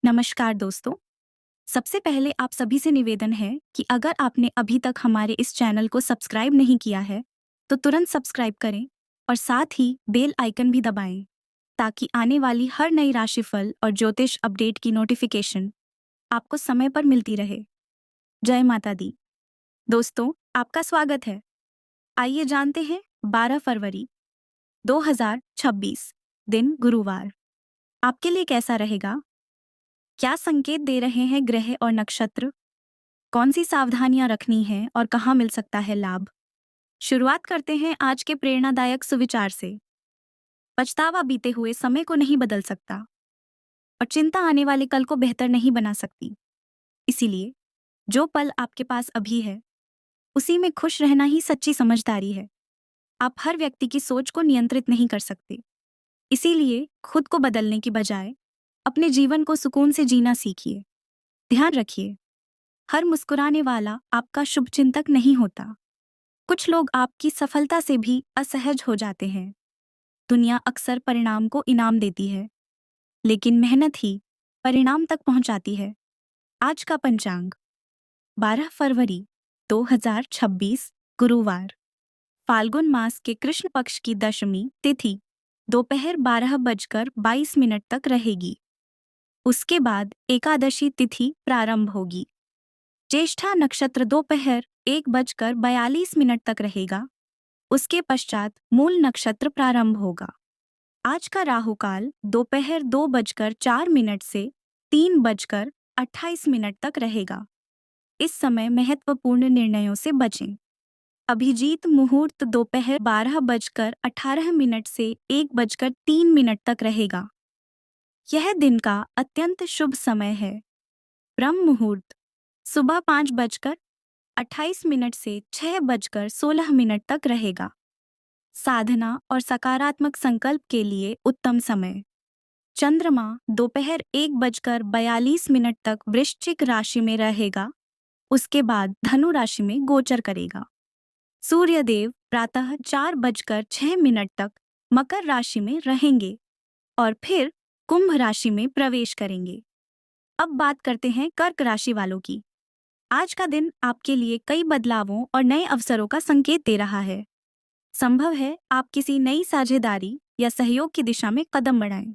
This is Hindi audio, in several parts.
नमस्कार दोस्तों। सबसे पहले आप सभी से निवेदन है कि अगर आपने अभी तक हमारे इस चैनल को सब्सक्राइब नहीं किया है, तो तुरंत सब्सक्राइब करें और साथ ही बेल आइकन भी दबाएं, ताकि आने वाली हर नई राशिफल और ज्योतिष अपडेट की नोटिफिकेशन आपको समय पर मिलती रहे। जय माता दी। दोस्तों, आपका स्वागत है। आइए जानते हैं 12 फरवरी 2026 दिन गुरुवार आपके लिए कैसा रहेगा। क्या संकेत दे रहे हैं ग्रह और नक्षत्र? कौन सी सावधानियां रखनी है और कहाँ मिल सकता है लाभ? शुरुआत करते हैं आज के प्रेरणादायक सुविचार से। पछतावा बीते हुए समय को नहीं बदल सकता और चिंता आने वाले कल को बेहतर नहीं बना सकती। इसीलिए जो पल आपके पास अभी है, उसी में खुश रहना ही सच्ची समझदारी है। आप हर व्यक्ति की सोच को नियंत्रित नहीं कर सकते। इसीलिए खुद को बदलने की बजाय अपने जीवन को सुकून से जीना सीखिए। ध्यान रखिए, हर मुस्कुराने वाला आपका शुभचिंतक नहीं होता। कुछ लोग आपकी सफलता से भी असहज हो जाते हैं। दुनिया अक्सर परिणाम को इनाम देती है, लेकिन मेहनत ही परिणाम तक पहुंचाती है। आज का पंचांग 12 फरवरी 2026 गुरुवार, फाल्गुन मास के कृष्ण पक्ष की दशमी तिथि दोपहर 12:22 तक रहेगी। उसके बाद एकादशी तिथि प्रारंभ होगी। ज्येष्ठा नक्षत्र दोपहर 1:42 तक रहेगा। उसके पश्चात मूल नक्षत्र प्रारंभ होगा। आज का राहु काल दोपहर 2:04 से 3:28 तक रहेगा। इस समय महत्वपूर्ण निर्णयों से बचें। अभिजीत मुहूर्त दोपहर 12:18 से 1:03 तक रहेगा। यह दिन का अत्यंत शुभ समय है। ब्रह्म मुहूर्त सुबह 5:28 से 6:16 तक रहेगा। साधना और सकारात्मक संकल्प के लिए उत्तम समय। चंद्रमा दोपहर 1:42 तक वृश्चिक राशि में रहेगा। उसके बाद धनु राशि में गोचर करेगा। सूर्यदेव प्रातः 4:06 तक मकर राशि में रहेंगे और फिर कुंभ राशि में प्रवेश करेंगे। अब बात करते हैं कर्क राशि वालों की। आज का दिन आपके लिए कई बदलावों और नए अवसरों का संकेत दे रहा है। संभव है आप किसी नई साझेदारी या सहयोग की दिशा में कदम बढ़ाएं।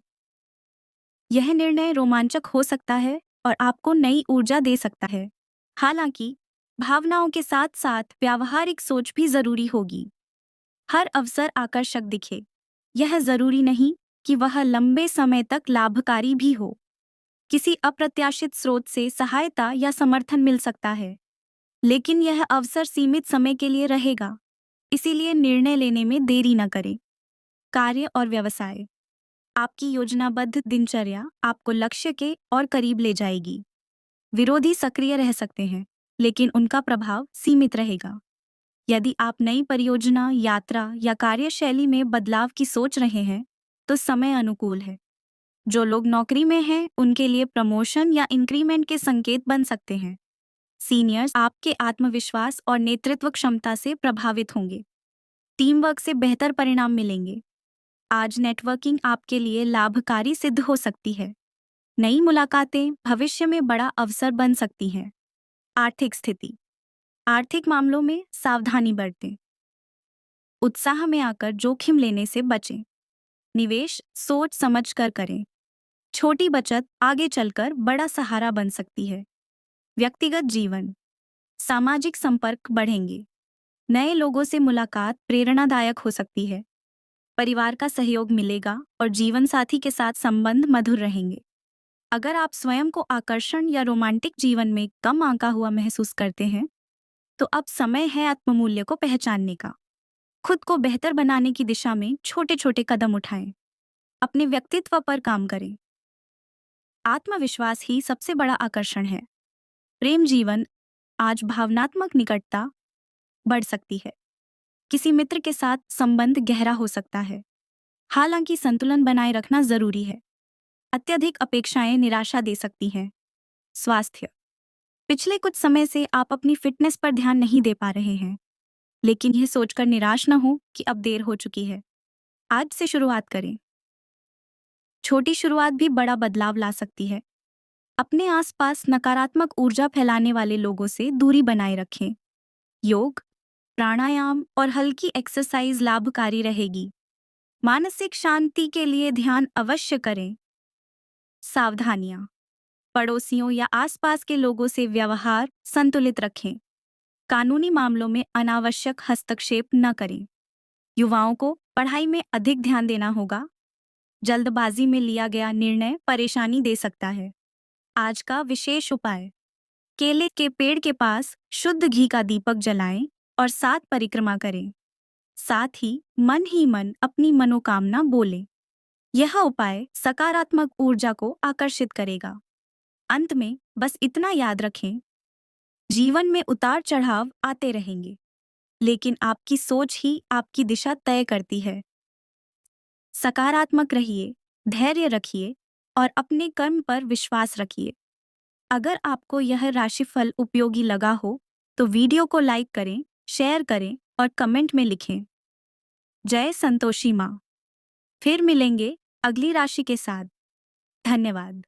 यह निर्णय रोमांचक हो सकता है और आपको नई ऊर्जा दे सकता है। हालांकि भावनाओं के साथ साथ व्यावहारिक सोच भी जरूरी होगी। हर अवसर आकर्षक दिखे, यह जरूरी नहीं कि वह लंबे समय तक लाभकारी भी हो। किसी अप्रत्याशित स्रोत से सहायता या समर्थन मिल सकता है, लेकिन यह अवसर सीमित समय के लिए रहेगा। इसीलिए निर्णय लेने में देरी न करें। कार्य और व्यवसाय, आपकी योजनाबद्ध दिनचर्या आपको लक्ष्य के और करीब ले जाएगी। विरोधी सक्रिय रह सकते हैं, लेकिन उनका प्रभाव सीमित रहेगा। यदि आप नई परियोजना, यात्रा या कार्यशैली में बदलाव की सोच रहे हैं, तो समय अनुकूल है। जो लोग नौकरी में हैं, उनके लिए प्रमोशन या इंक्रीमेंट के संकेत बन सकते हैं। सीनियर्स आपके आत्मविश्वास और नेतृत्व क्षमता से प्रभावित होंगे। टीम वर्क से बेहतर परिणाम मिलेंगे। आज नेटवर्किंग आपके लिए लाभकारी सिद्ध हो सकती है। नई मुलाकातें भविष्य में बड़ा अवसर बन सकती हैं। आर्थिक स्थिति, आर्थिक मामलों में सावधानी बरतें। उत्साह में आकर जोखिम लेने से बचें। निवेश सोच समझ कर करें। छोटी बचत आगे चलकर बड़ा सहारा बन सकती है। व्यक्तिगत जीवन, सामाजिक संपर्क बढ़ेंगे। नए लोगों से मुलाकात प्रेरणादायक हो सकती है। परिवार का सहयोग मिलेगा और जीवन साथी के साथ संबंध मधुर रहेंगे। अगर आप स्वयं को आकर्षण या रोमांटिक जीवन में कम आंका हुआ महसूस करते हैं, तो अब समय है आत्ममूल्य को पहचानने का। खुद को बेहतर बनाने की दिशा में छोटे छोटे कदम उठाएं। अपने व्यक्तित्व पर काम करें। आत्मविश्वास ही सबसे बड़ा आकर्षण है। प्रेम जीवन, आज भावनात्मक निकटता बढ़ सकती है। किसी मित्र के साथ संबंध गहरा हो सकता है। हालांकि संतुलन बनाए रखना जरूरी है। अत्यधिक अपेक्षाएं निराशा दे सकती हैं। स्वास्थ्य, पिछले कुछ समय से आप अपनी फिटनेस पर ध्यान नहीं दे पा रहे हैं, लेकिन यह सोचकर निराश न हो कि अब देर हो चुकी है। आज से शुरुआत करें। छोटी शुरुआत भी बड़ा बदलाव ला सकती है। अपने आसपास नकारात्मक ऊर्जा फैलाने वाले लोगों से दूरी बनाए रखें। योग, प्राणायाम और हल्की एक्सरसाइज लाभकारी रहेगी। मानसिक शांति के लिए ध्यान अवश्य करें। सावधानियां, पड़ोसियों या आसपास के लोगों से व्यवहार संतुलित रखें। कानूनी मामलों में अनावश्यक हस्तक्षेप न करें। युवाओं को पढ़ाई में अधिक ध्यान देना होगा। जल्दबाजी में लिया गया निर्णय परेशानी दे सकता है। आज का विशेष उपाय, केले के पेड़ के पास शुद्ध घी का दीपक जलाएं और 7 परिक्रमा करें। साथ ही मन अपनी मनोकामना बोलें। यह उपाय सकारात्मक ऊर्जा को आकर्षित करेगा। अंत में बस इतना याद रखें, जीवन में उतार चढ़ाव आते रहेंगे, लेकिन आपकी सोच ही आपकी दिशा तय करती है। सकारात्मक रहिए, धैर्य रखिए और अपने कर्म पर विश्वास रखिए। अगर आपको यह राशिफल उपयोगी लगा हो तो वीडियो को लाइक करें, शेयर करें और कमेंट में लिखें। जय संतोषी माँ। फिर मिलेंगे अगली राशि के साथ। धन्यवाद।